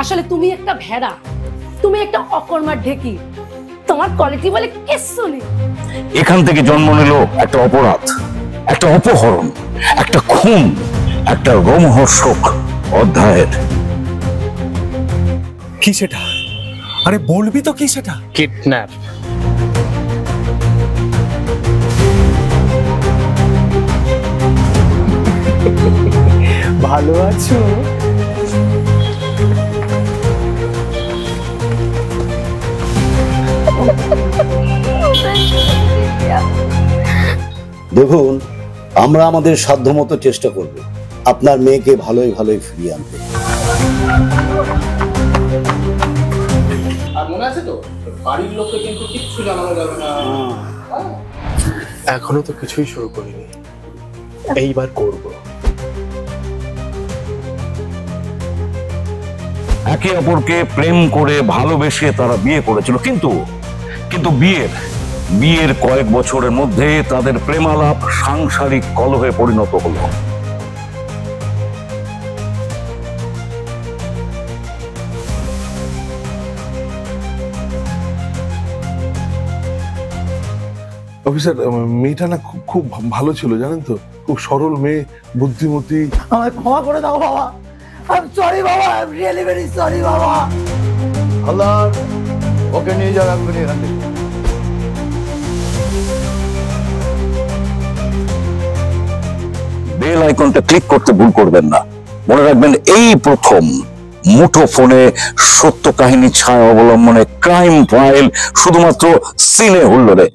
আসলে তুমি একটা ভেড়া, তুমি একটা অকর্মার ঢেকি, তোমার কোয়ালিটি বলে কিচ্ছু নেই। এখান থেকে জন্ম নিল একটা অপরাধ, একটা অপহরণ, একটা খুন, একটা রোমহর্ষক অধ্যায়ের। কি সেটা? আরে বলবি তো কি সেটা? কিডন্যাপ। ভালো আছো? দেখুন, আমরা আমাদের সাধ্যমতো চেষ্টা করব আপনার মেয়েকে ভালোই ভালোই ফিরিয়ে আনতে। আর মনে আছে তো, বাড়ির লোককে কিন্তু কিচ্ছু জানানো যাবে না। এখনো তো কিছুই শুরু করিনি, এইবার করব। একে অপরকে প্রেম করে ভালোবেসে তারা বিয়ে করেছিল, কিন্তু কিন্তু বিয়ের কয়েক বছরের মধ্যে তাদের প্রেমালাপ সাংসারিক কলহে পরিণত হলো। অফিসার, মেয়েটা না খুব খুব ভালো ছিল জানেন তো, খুব সরল মেয়ে, বুদ্ধিমতী। আমায় ক্ষমা করে দাও বাবা, আই এম সরি বাবা, I am really very sorry বাবা। আল্লাহ, ওকে নিয়ে যাও এক্ষুনি এখান থেকে। বেল আইকনটা ক্লিক করতে ভুল করবেন না। মনে রাখবেন, এই প্রথম মুঠো ফোনে সত্য কাহিনী ছায়া অবলম্বনে ক্রাইম ফাইল, শুধুমাত্র সিনে হুল্লোড়ে।